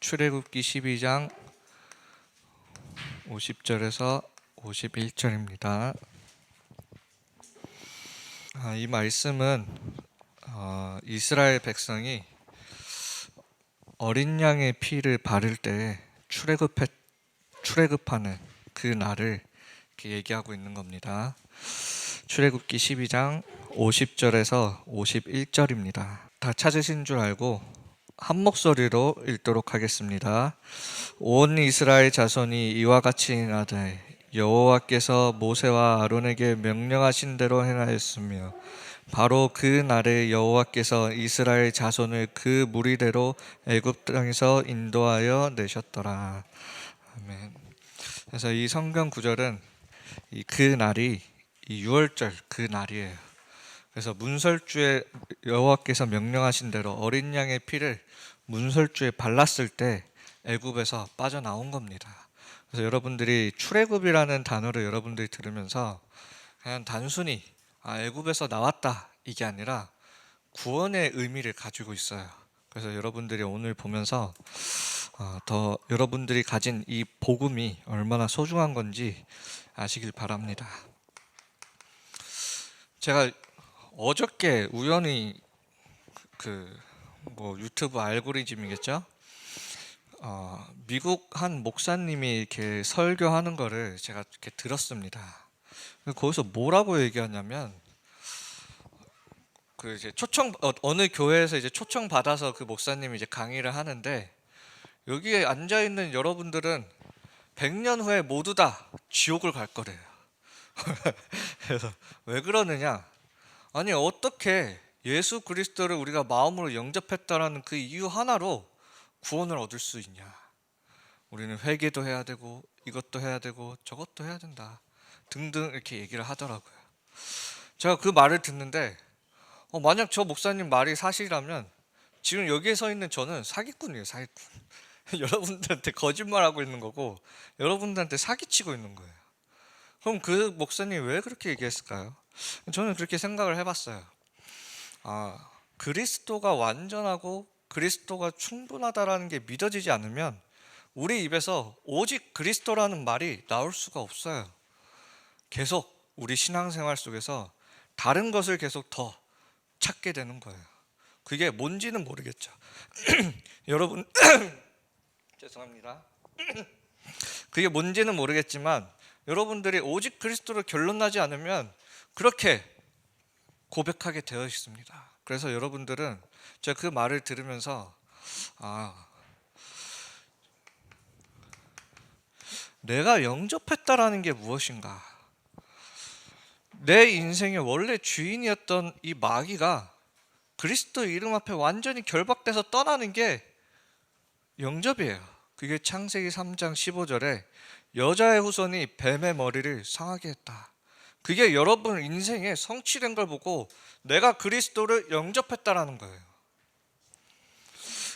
출애굽기 12장 50절에서 51절입니다. 이 말씀은 이스라엘 백성이 어린 양의 피를 바를 때 출애굽하는 그 날을 이렇게 얘기하고 있는 겁니다. 출애굽기 12장 50절에서 51절입니다. 다 찾으신 줄 알고 한 목소리로 읽도록 하겠습니다. 온 이스라엘 자손이 이와 같이 행하되 여호와께서 모세와 아론에게 명령하신 대로 행하였으며 바로 그 날에 여호와께서 이스라엘 자손을 그 무리대로 애굽 땅에서 인도하여 내셨더라. 아멘. 그래서 이 성경 구절은 그 날이 이 유월절 그 날이에요. 그래서 문설주에 여호와께서 명령하신 대로 어린 양의 피를 문설주에 발랐을 때 애굽에서 빠져나온 겁니다. 그래서 여러분들이 출애굽이라는 단어를 여러분들이 들으면서 그냥 단순히 애굽에서 나왔다 이게 아니라 구원의 의미를 가지고 있어요. 그래서 여러분들이 오늘 보면서 더 여러분들이 가진 이 복음이 얼마나 소중한 건지 아시길 바랍니다. 제가 어저께 우연히 유튜브 알고리즘이겠죠? 미국 한 목사님이 이렇게 설교하는 거를 제가 이렇게 들었습니다. 거기서 뭐라고 얘기하냐면 이제 어느 교회에서 이제 초청 받아서 그 목사님이 이제 강의를 하는데 여기에 앉아 있는 여러분들은 100년 후에 모두 다 지옥을 갈 거래요. 그래서 왜 그러느냐? 아니 어떻게 예수 그리스도를 우리가 마음으로 영접했다라는 그 이유 하나로 구원을 얻을 수 있냐? 우리는 회개도 해야 되고 이것도 해야 되고 저것도 해야 된다 등등 이렇게 얘기를 하더라고요. 제가 그 말을 듣는데 만약 저 목사님 말이 사실이라면 지금 여기에 서 있는 저는 사기꾼이에요. 사기꾼. 여러분들한테 거짓말하고 있는 거고 여러분들한테 사기치고 있는 거예요. 그럼 그 목사님이 왜 그렇게 얘기했을까요? 저는 그렇게 생각을 해봤어요. 그리스도가 완전하고 그리스도가 충분하다라는 게 믿어지지 않으면 우리 입에서 오직 그리스도라는 말이 나올 수가 없어요. 계속 우리 신앙생활 속에서 다른 것을 계속 더 찾게 되는 거예요. 그게 뭔지는 모르겠죠. 여러분 죄송합니다. 그게 뭔지는 모르겠지만 여러분들이 오직 그리스도로 결론나지 않으면 그렇게 고백하게 되어 있습니다. 그래서 여러분들은 제가 그 말을 들으면서 내가 영접했다라는 게 무엇인가? 내 인생의 원래 주인이었던 이 마귀가 그리스도 이름 앞에 완전히 결박돼서 떠나는 게 영접이에요. 그게 창세기 3장 15절에 여자의 후손이 뱀의 머리를 상하게 했다. 그게 여러분 인생에 성취된 걸 보고 내가 그리스도를 영접했다라는 거예요.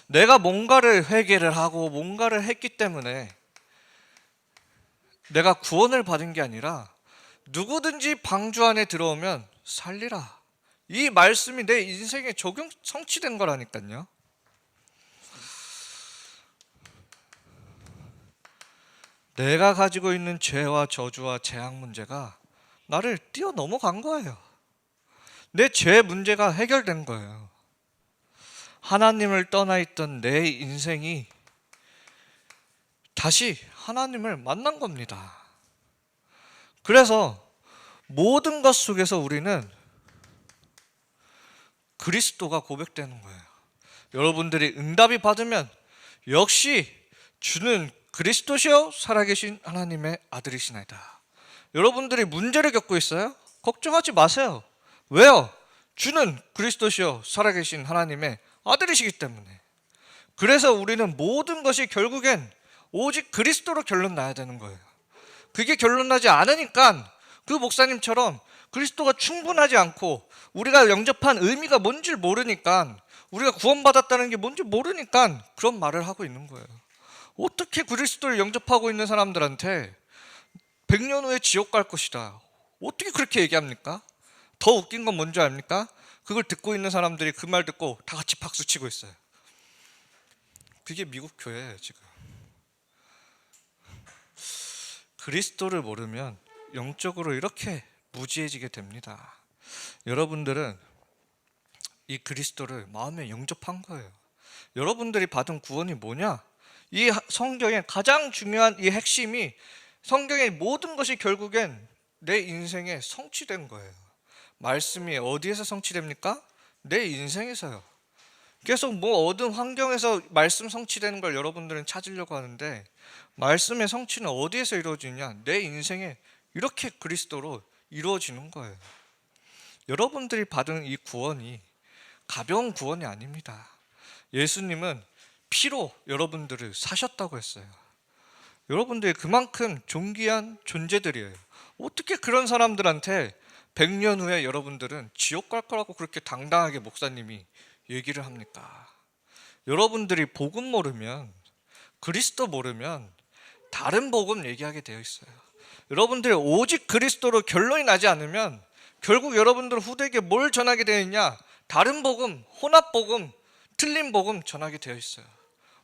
내가 뭔가를 회개를 하고 뭔가를 했기 때문에 내가 구원을 받은 게 아니라 누구든지 방주 안에 들어오면 살리라. 이 말씀이 내 인생에 성취된 거라니까요. 내가 가지고 있는 죄와 저주와 재앙 문제가 나를 뛰어넘어간 거예요. 내 죄 문제가 해결된 거예요. 하나님을 떠나 있던 내 인생이 다시 하나님을 만난 겁니다. 그래서 모든 것 속에서 우리는 그리스도가 고백되는 거예요. 여러분들이 응답이 받으면 역시 주는 그리스도시요 살아계신 하나님의 아들이시나이다. 여러분들이 문제를 겪고 있어요? 걱정하지 마세요. 왜요? 주는 그리스도시요 살아계신 하나님의 아들이시기 때문에. 그래서 우리는 모든 것이 결국엔 오직 그리스도로 결론 나야 되는 거예요. 그게 결론 나지 않으니까 그 목사님처럼 그리스도가 충분하지 않고 우리가 영접한 의미가 뭔지 모르니까 우리가 구원받았다는 게 뭔지 모르니까 그런 말을 하고 있는 거예요. 어떻게 그리스도를 영접하고 있는 사람들한테 100년 후에 지옥 갈 것이다. 어떻게 그렇게 얘기합니까? 더 웃긴 건 뭔지 압니까? 그걸 듣고 있는 사람들이 그 말 듣고 다 같이 박수 치고 있어요. 그게 미국 교회예요 지금. 그리스도를 모르면 영적으로 이렇게 무지해지게 됩니다. 여러분들은 이 그리스도를 마음에 영접한 거예요. 여러분들이 받은 구원이 뭐냐? 이 성경의 가장 중요한 이 핵심이, 성경의 모든 것이 결국엔 내 인생에 성취된 거예요. 말씀이 어디에서 성취됩니까? 내 인생에서요. 계속 뭐 어떤 환경에서 말씀 성취되는 걸 여러분들은 찾으려고 하는데, 말씀의 성취는 어디에서 이루어지냐? 내 인생에 이렇게 그리스도로 이루어지는 거예요. 여러분들이 받은 이 구원이 가벼운 구원이 아닙니다. 예수님은 피로 여러분들을 사셨다고 했어요. 여러분들이 그만큼 존귀한 존재들이에요. 어떻게 그런 사람들한테 100년 후에 여러분들은 지옥 갈 거라고 그렇게 당당하게 목사님이 얘기를 합니까? 여러분들이 복음 모르면, 그리스도 모르면 다른 복음 얘기하게 되어 있어요. 여러분들이 오직 그리스도로 결론이 나지 않으면 결국 여러분들 후대에게 뭘 전하게 되어 있냐? 다른 복음, 혼합 복음, 틀린 복음 전하게 되어 있어요.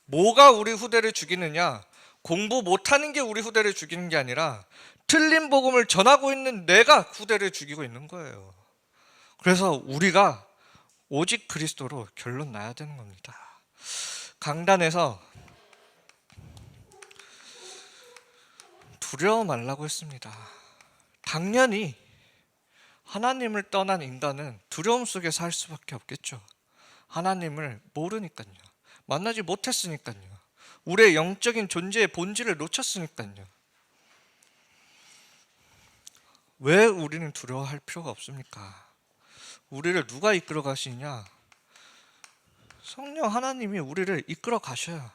뭐가 우리 후대를 죽이느냐? 공부 못하는 게 우리 후대를 죽이는 게 아니라 틀린 복음을 전하고 있는 내가 후대를 죽이고 있는 거예요. 그래서 우리가 오직 그리스도로 결론 나야 되는 겁니다. 강단에서 두려워 말라고 했습니다. 당연히 하나님을 떠난 인간은 두려움 속에 살 수밖에 없겠죠. 하나님을 모르니까요. 만나지 못했으니까요. 우리의 영적인 존재의 본질을 놓쳤으니까요. 왜 우리는 두려워할 필요가 없습니까? 우리를 누가 이끌어 가시냐? 성령 하나님이 우리를 이끌어 가셔요.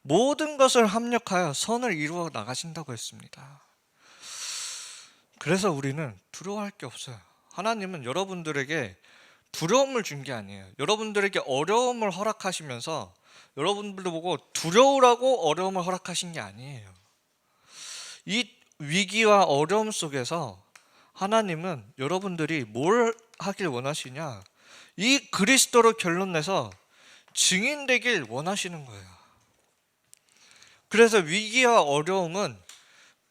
모든 것을 합력하여 선을 이루어 나가신다고 했습니다. 그래서 우리는 두려워할 게 없어요. 하나님은 여러분들에게 두려움을 준 게 아니에요. 여러분들에게 어려움을 허락하시면서 여러분들도 보고 두려우라고 어려움을 허락하신 게 아니에요. 이 위기와 어려움 속에서 하나님은 여러분들이 뭘 하길 원하시냐? 이 그리스도로 결론내서 증인 되길 원하시는 거예요. 그래서 위기와 어려움은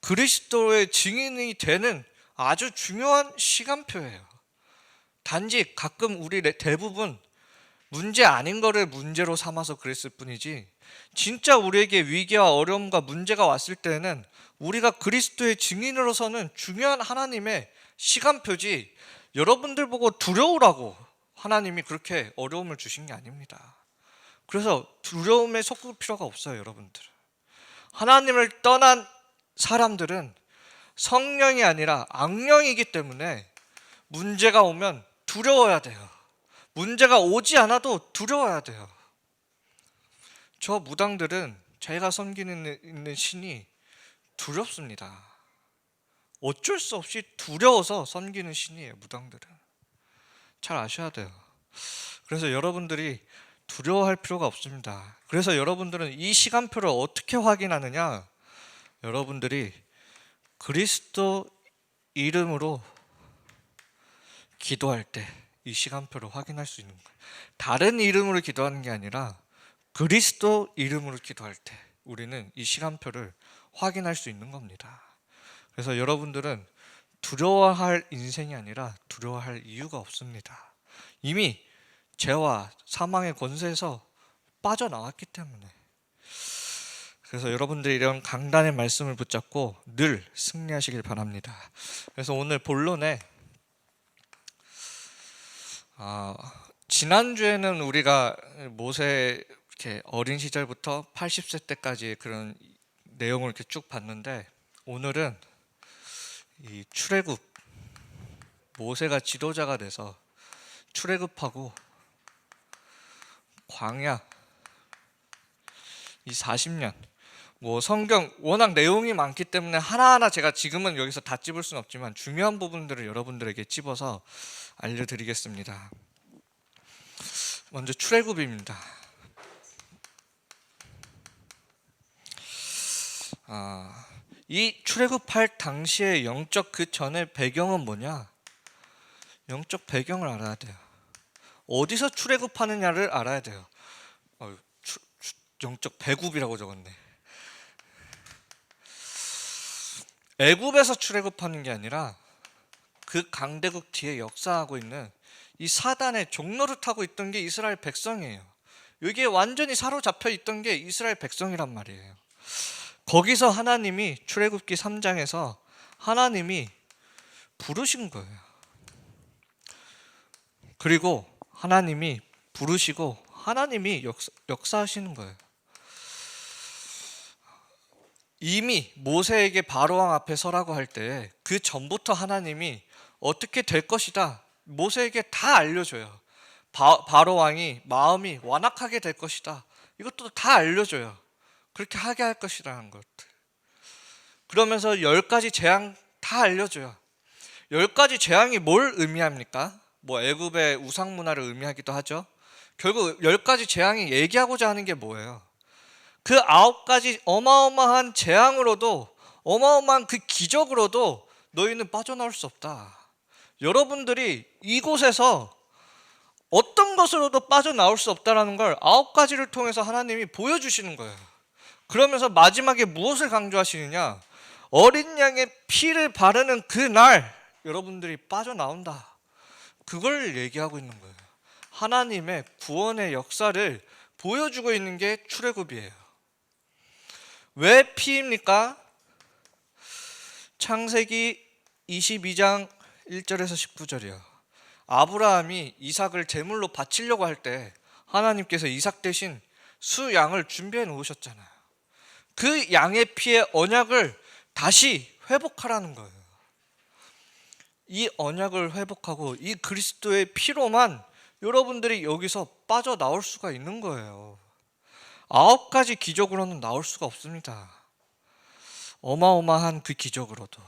그리스도의 증인이 되는 아주 중요한 시간표예요. 단지 가끔 우리 대부분 문제 아닌 거를 문제로 삼아서 그랬을 뿐이지, 진짜 우리에게 위기와 어려움과 문제가 왔을 때는 우리가 그리스도의 증인으로서는 중요한 하나님의 시간표지, 여러분들 보고 두려우라고 하나님이 그렇게 어려움을 주신 게 아닙니다. 그래서 두려움에 섞을 필요가 없어요. 여러분들, 하나님을 떠난 사람들은 성령이 아니라 악령이기 때문에 문제가 오면 두려워야 돼요. 문제가 오지 않아도 두려워야 돼요. 저 무당들은 제가 섬기는 신이 두렵습니다. 어쩔 수 없이 두려워서 섬기는 신이에요. 무당들은 잘 아셔야 돼요. 그래서 여러분들이 두려워할 필요가 없습니다. 그래서 여러분들은 이 시간표를 어떻게 확인하느냐? 여러분들이 그리스도 이름으로 기도할 때 이 시간표를 확인할 수 있는 거예요. 다른 이름으로 기도하는 게 아니라 그리스도 이름으로 기도할 때 우리는 이 시간표를 확인할 수 있는 겁니다. 그래서 여러분들은 두려워할 인생이 아니라 두려워할 이유가 없습니다. 이미 죄와 사망의 권세에서 빠져나왔기 때문에. 그래서 여러분들이 이런 강단의 말씀을 붙잡고 늘 승리하시길 바랍니다. 그래서 오늘 본론에 지난주에는 우리가 모세 이렇게 어린 시절부터 80세 때까지 그런 내용을 이렇게 쭉 봤는데, 오늘은 이 출애굽, 모세가 지도자가 돼서 출애굽하고 광야 이 40년, 뭐 성경 워낙 내용이 많기 때문에 하나하나 제가 지금은 여기서 다 찝을 수는 없지만 중요한 부분들을 여러분들에게 찝어서 알려드리겠습니다. 먼저 출애굽입니다. 이 출애굽할 당시의 영적 그 전의 배경은 뭐냐? 영적 배경을 알아야 돼요. 어디서 출애굽하느냐를 알아야 돼요. 영적 배굽이라고 적었네. 애굽에서 출애굽하는 게 아니라 그 강대국 뒤에 역사하고 있는 이 사단의 종로를 타고 있던 게 이스라엘 백성이에요. 여기에 완전히 사로잡혀 있던 게 이스라엘 백성이란 말이에요. 거기서 하나님이 출애굽기 3장에서 하나님이 부르신 거예요. 그리고 하나님이 부르시고 하나님이 역사하시는 거예요. 이미 모세에게 바로왕 앞에 서라고 할 때 그 전부터 하나님이 어떻게 될 것이다 모세에게 다 알려줘요. 바로왕이 마음이 완악하게 될 것이다. 이것도 다 알려줘요. 그렇게 하게 할 것이라는 것들. 그러면서 10가지 재앙 다 알려줘요. 10가지 재앙이 뭘 의미합니까? 뭐 애굽의 우상 문화를 의미하기도 하죠. 결국 10가지 재앙이 얘기하고자 하는 게 뭐예요? 그 9가지 어마어마한 재앙으로도 어마어마한 그 기적으로도 너희는 빠져나올 수 없다. 여러분들이 이곳에서 어떤 것으로도 빠져나올 수 없다는 걸 9가지를 통해서 하나님이 보여주시는 거예요. 그러면서 마지막에 무엇을 강조하시느냐? 어린 양의 피를 바르는 그날 여러분들이 빠져나온다. 그걸 얘기하고 있는 거예요. 하나님의 구원의 역사를 보여주고 있는 게 출애굽이에요. 왜 피입니까? 창세기 22장 1절에서 19절이요. 아브라함이 이삭을 제물로 바치려고 할 때 하나님께서 이삭 대신 수양을 준비해 놓으셨잖아요. 그 양의 피의 언약을 다시 회복하라는 거예요. 이 언약을 회복하고 이 그리스도의 피로만 여러분들이 여기서 빠져나올 수가 있는 거예요. 9가지 기적으로는 나올 수가 없습니다. 어마어마한 그 기적으로도.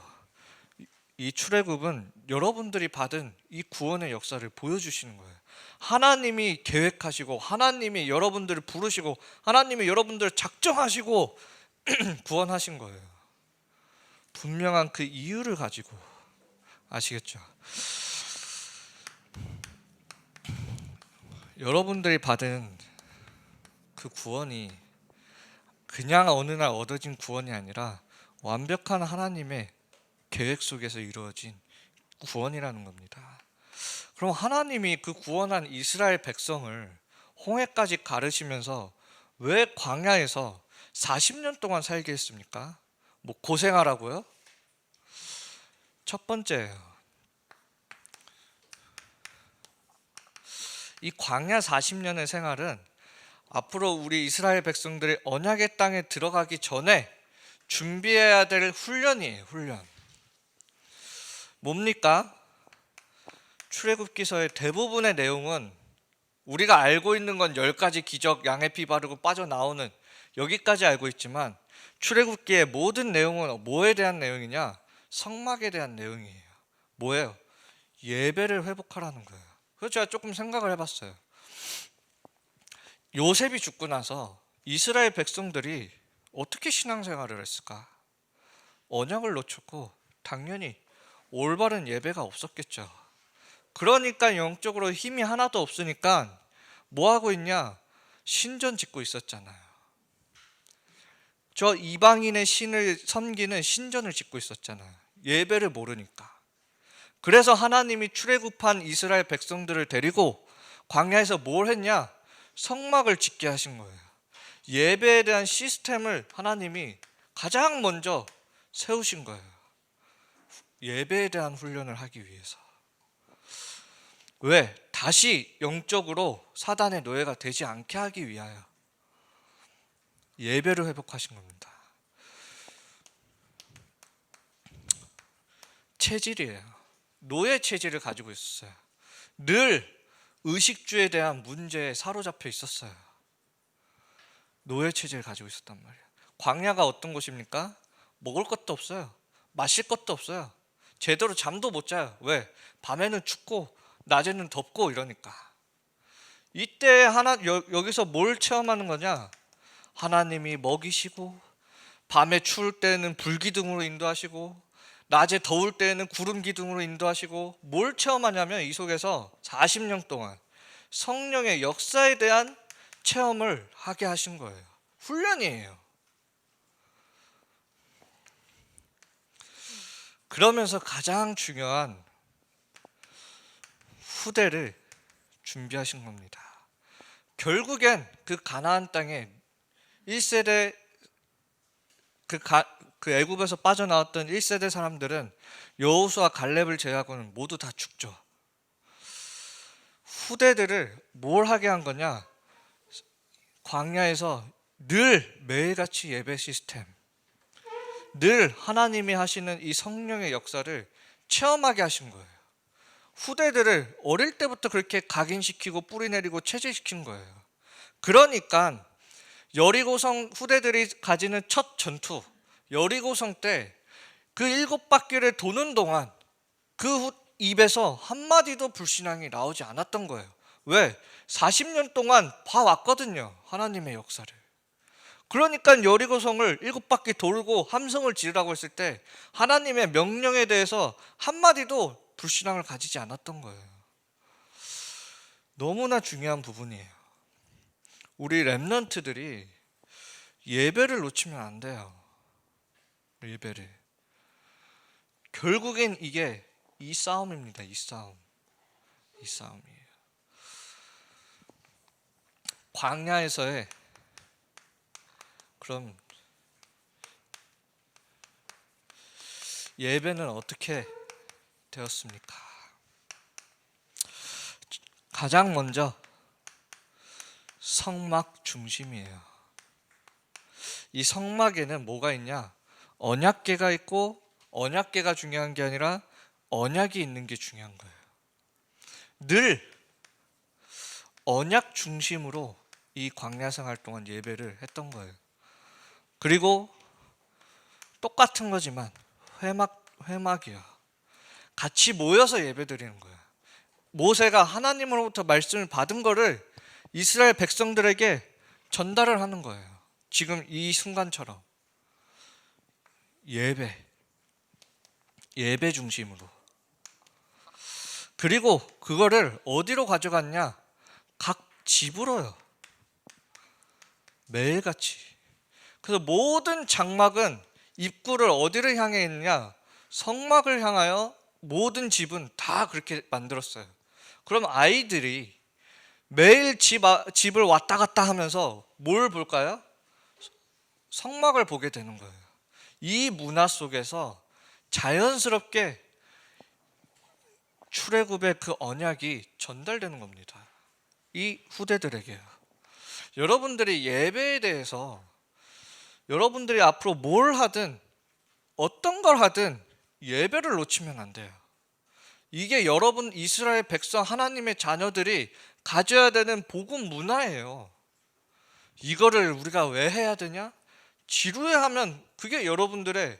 이 출애굽은 여러분들이 받은 이 구원의 역사를 보여주시는 거예요. 하나님이 계획하시고 하나님이 여러분들을 부르시고 하나님이 여러분들을 작정하시고 구원하신 거예요. 분명한 그 이유를 가지고. 아시겠죠? 여러분들이 받은 그 구원이 그냥 어느 날 얻어진 구원이 아니라 완벽한 하나님의 계획 속에서 이루어진 구원이라는 겁니다. 그럼 하나님이 그 구원한 이스라엘 백성을 홍해까지 가르시면서 왜 광야에서 40년 동안 살게 했습니까? 뭐 고생하라고요? 첫 번째예요. 이 광야 40년의 생활은 앞으로 우리 이스라엘 백성들이 언약의 땅에 들어가기 전에 준비해야 될 훈련이에요. 훈련. 뭡니까? 출애굽기서의 대부분의 내용은 우리가 알고 있는 건 10가지 기적, 양의 피 바르고 빠져나오는 여기까지 알고 있지만 출애굽기의 모든 내용은 뭐에 대한 내용이냐? 성막에 대한 내용이에요. 뭐예요? 예배를 회복하라는 거예요. 그래서 제가 조금 생각을 해봤어요. 요셉이 죽고 나서 이스라엘 백성들이 어떻게 신앙생활을 했을까? 언약을 놓쳤고 당연히 올바른 예배가 없었겠죠. 그러니까 영적으로 힘이 하나도 없으니까 뭐 하고 있냐? 신전 짓고 있었잖아요. 저 이방인의 신을 섬기는 신전을 짓고 있었잖아요. 예배를 모르니까. 그래서 하나님이 출애굽한 이스라엘 백성들을 데리고 광야에서 뭘 했냐? 성막을 짓게 하신 거예요. 예배에 대한 시스템을 하나님이 가장 먼저 세우신 거예요. 예배에 대한 훈련을 하기 위해서. 왜? 다시 영적으로 사단의 노예가 되지 않게 하기 위하여 예배를 회복하신 겁니다. 체질이에요. 노예 체질을 가지고 있었어요. 늘 의식주에 대한 문제에 사로잡혀 있었어요. 노예 체질을 가지고 있었단 말이에요. 광야가 어떤 곳입니까? 먹을 것도 없어요. 마실 것도 없어요. 제대로 잠도 못 자요. 왜? 밤에는 춥고 낮에는 덥고 이러니까. 이때 여기서 뭘 체험하는 거냐? 하나님이 먹이시고 밤에 추울 때는 불기둥으로 인도하시고 낮에 더울 때는 구름 기둥으로 인도하시고 뭘 체험하냐면 이 속에서 40년 동안 성령의 역사에 대한 체험을 하게 하신 거예요. 훈련이에요. 그러면서 가장 중요한 후대를 준비하신 겁니다. 결국엔 그 가나안 땅에 1세대 그 애굽에서 빠져나왔던 1세대 사람들은 여호수아 갈렙을 제외하고는 모두 다 죽죠. 후대들을 뭘 하게 한 거냐? 광야에서 늘 매일같이 예배 시스템, 늘 하나님이 하시는 이 성령의 역사를 체험하게 하신 거예요. 후대들을 어릴 때부터 그렇게 각인시키고 뿌리내리고 체질시킨 거예요. 그러니까 여리고성 후대들이 가지는 첫 전투, 여리고성 때 그 7바퀴를 도는 동안 그 입에서 한마디도 불신앙이 나오지 않았던 거예요. 왜? 40년 동안 봐왔거든요, 하나님의 역사를. 그러니까 여리고성을 7바퀴 돌고 함성을 지르라고 했을 때 하나님의 명령에 대해서 한마디도 불신앙을 가지지 않았던 거예요. 너무나 중요한 부분이에요. 우리 렘넌트들이 예배를 놓치면 안 돼요. 예배를. 결국엔 이게 이 싸움입니다. 이 싸움이에요. 광야에서의 그럼 예배는 어떻게 되었습니까? 가장 먼저 성막 중심이에요. 이 성막에는 뭐가 있냐? 언약궤가 있고, 언약궤가 중요한 게 아니라 언약이 있는 게 중요한 거예요. 늘 언약 중심으로 이 광야 생활 동안 예배를 했던 거예요. 그리고 똑같은 거지만 회막이야. 같이 모여서 예배 드리는 거야. 모세가 하나님으로부터 말씀을 받은 거를 이스라엘 백성들에게 전달을 하는 거예요. 지금 이 순간처럼 예배 중심으로. 그리고 그거를 어디로 가져갔냐? 각 집으로요. 매일같이. 그래서 모든 장막은 입구를 어디를 향해 있느냐? 성막을 향하여 모든 집은 다 그렇게 만들었어요. 그럼 아이들이 매일 집을 왔다 갔다 하면서 뭘 볼까요? 성막을 보게 되는 거예요. 이 문화 속에서 자연스럽게 출애굽의 그 언약이 전달되는 겁니다. 이 후대들에게요. 여러분들이 예배에 대해서 여러분들이 앞으로 뭘 하든 어떤 걸 하든 예배를 놓치면 안 돼요. 이게 여러분 이스라엘 백성 하나님의 자녀들이 가져야 되는 복음 문화예요. 이거를 우리가 왜 해야 되냐? 지루해하면 그게 여러분들의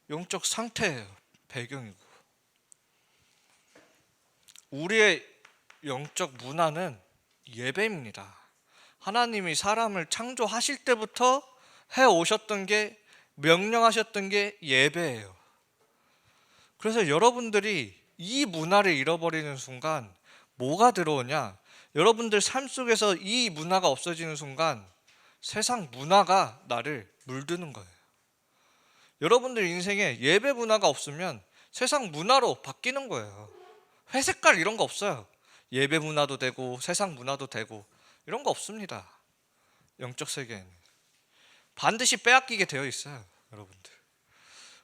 영적 상태예요. 배경이고. 우리의 영적 문화는 예배입니다. 하나님이 사람을 창조하실 때부터 해오셨던 게, 명령하셨던 게 예배예요. 그래서 여러분들이 이 문화를 잃어버리는 순간 뭐가 들어오냐? 여러분들 삶 속에서 이 문화가 없어지는 순간 세상 문화가 나를 물드는 거예요. 여러분들 인생에 예배 문화가 없으면 세상 문화로 바뀌는 거예요. 회색깔 이런 거 없어요. 예배 문화도 되고 세상 문화도 되고 이런 거 없습니다. 영적 세계에는 반드시 빼앗기게 되어 있어요, 여러분들.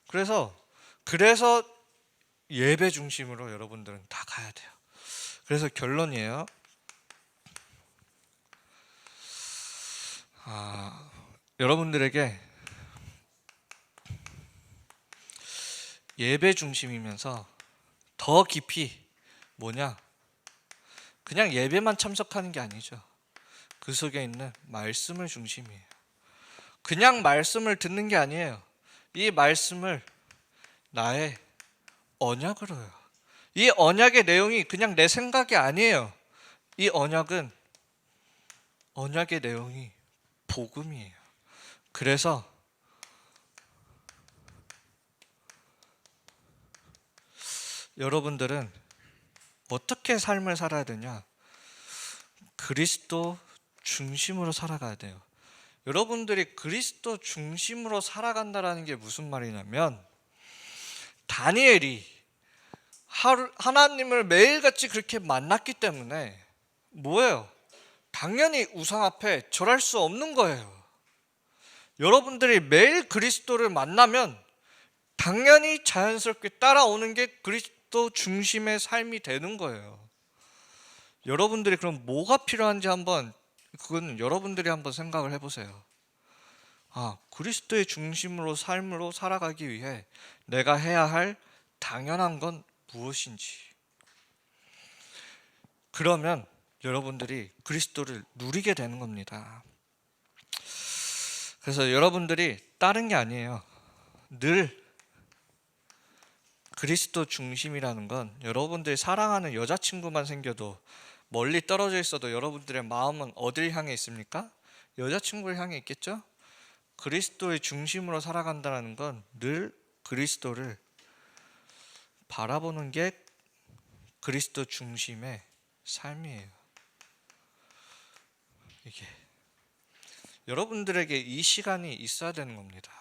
그래서 예배 중심으로 여러분들은 다 가야 돼요. 그래서 결론이에요. 여러분들에게 예배 중심이면서 더 깊이 뭐냐? 그냥 예배만 참석하는 게 아니죠. 그 속에 있는 말씀을 중심이에요. 그냥 말씀을 듣는 게 아니에요. 이 말씀을 나의 언약으로요. 이 언약의 내용이 그냥 내 생각이 아니에요. 이 언약의 내용이 복음이에요. 그래서 여러분들은 어떻게 삶을 살아야 되냐? 그리스도 중심으로 살아가야 돼요. 여러분들이 그리스도 중심으로 살아간다라는 게 무슨 말이냐면, 다니엘이 하나님을 매일같이 그렇게 만났기 때문에 뭐예요? 당연히 우상 앞에 절할 수 없는 거예요. 여러분들이 매일 그리스도를 만나면 당연히 자연스럽게 따라오는 게 그리스도 중심의 삶이 되는 거예요. 여러분들이 그럼 뭐가 필요한지 그건 여러분들이 한번 생각을 해보세요. 그리스도의 중심으로 삶으로 살아가기 위해 내가 해야 할 당연한 건 무엇인지. 그러면 여러분들이 그리스도를 누리게 되는 겁니다. 그래서 여러분들이 다른 게 아니에요. 늘 그리스도 중심이라는 건, 여러분들이 사랑하는 여자친구만 생겨도 멀리 떨어져 있어도 여러분들의 마음은 어딜 향해 있습니까? 여자친구를 향해 있겠죠? 그리스도의 중심으로 살아간다는 건 늘 그리스도를 바라보는 게 그리스도 중심의 삶이에요. 이게 여러분들에게 이 시간이 있어야 되는 겁니다.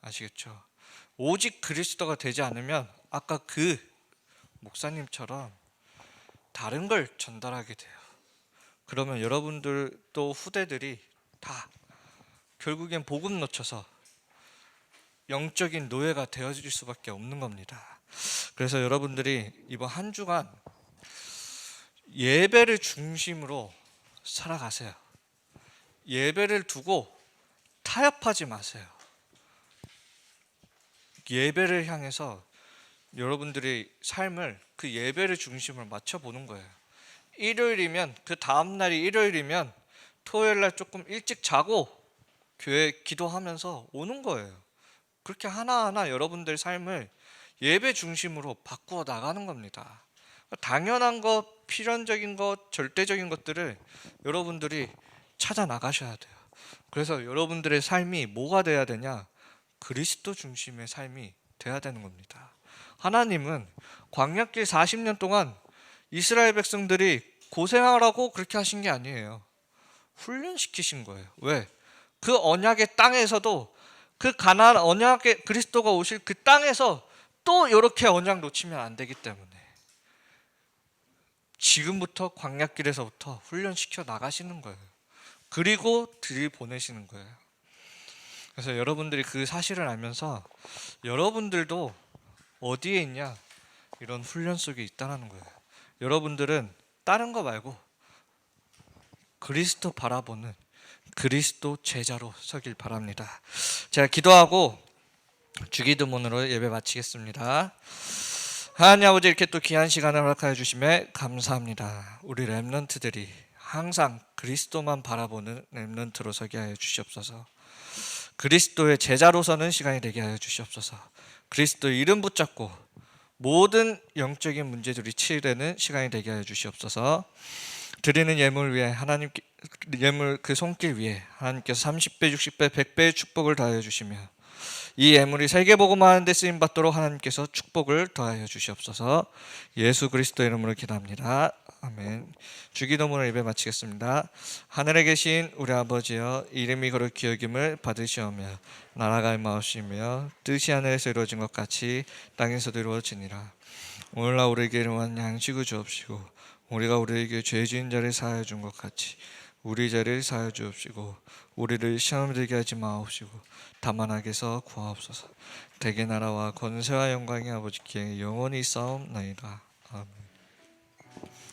아시겠죠? 오직 그리스도가 되지 않으면 아까 그 목사님처럼 다른 걸 전달하게 돼요. 그러면 여러분들 또 후대들이 다 결국엔 복음 놓쳐서 영적인 노예가 되어질 수밖에 없는 겁니다. 그래서 여러분들이 이번 한 주간 예배를 중심으로 살아가세요. 예배를 두고 타협하지 마세요. 예배를 향해서 여러분들의 삶을 그 예배를 중심으로 맞춰보는 거예요. 일요일이면 그 다음날이 일요일이면 토요일날 조금 일찍 자고 교회 기도하면서 오는 거예요. 그렇게 하나하나 여러분들의 삶을 예배 중심으로 바꾸어 나가는 겁니다. 당연한 것, 필연적인 것, 절대적인 것들을 여러분들이 찾아 나가셔야 돼요. 그래서 여러분들의 삶이 뭐가 돼야 되냐? 그리스도 중심의 삶이 돼야 되는 겁니다. 하나님은 광야길 40년 동안 이스라엘 백성들이 고생하라고 그렇게 하신 게 아니에요. 훈련시키신 거예요. 왜? 그 언약의 땅에서도, 그 가나안 언약의 그리스도가 오실 그 땅에서 또 이렇게 언약 놓치면 안 되기 때문에 지금부터 광야길에서부터 훈련시켜 나가시는 거예요. 그리고 들이보내시는 거예요. 그래서 여러분들이 그 사실을 알면서 여러분들도 어디에 있냐? 이런 훈련 속에 있다는 거예요. 여러분들은 다른 거 말고 그리스도 바라보는 그리스도 제자로 서길 바랍니다. 제가 기도하고 주기도문으로 예배 마치겠습니다. 하나님 아버지, 이렇게 또 귀한 시간을 허락하여 주심에 감사합니다. 우리 렘넌트들이 항상 그리스도만 바라보는 렘넌트로 서게 하여 주시옵소서. 그리스도의 제자로 서는 시간이 되게 하여 주시옵소서. 그리스도 이름 붙잡고 모든 영적인 문제들이 치유되는 시간이 되게 하여 주시옵소서. 드리는 예물 위에 예물 그 손길 위에 하나님께서 30배, 60배, 100배의 축복을 더하여 주시며, 이 예물이 세계복음 하는 데 쓰임 받도록 하나님께서 축복을 더하여 주시옵소서. 예수 그리스도 이름으로 기도합니다. 아멘. 주기도문을 예배 마치겠습니다. 하늘에 계신 우리 아버지여, 이름이 거룩히 여김을 받으시오며 나라가 임하옵시며 뜻이 하늘에서 이루어진 것 같이 땅에서도 이루어지니라. 오늘날 우리에게 일용할 양식을 주옵시고, 우리가 우리에게 죄 지은 자를 사하여 준 것 같이 우리 죄를 사하여 주옵시고, 우리를 시험에 들게 하지 마옵시고 다만 악에서 구하옵소서. 대개 나라와 권세와 영광이 아버지께 영원히 있사옵나이다. 아멘.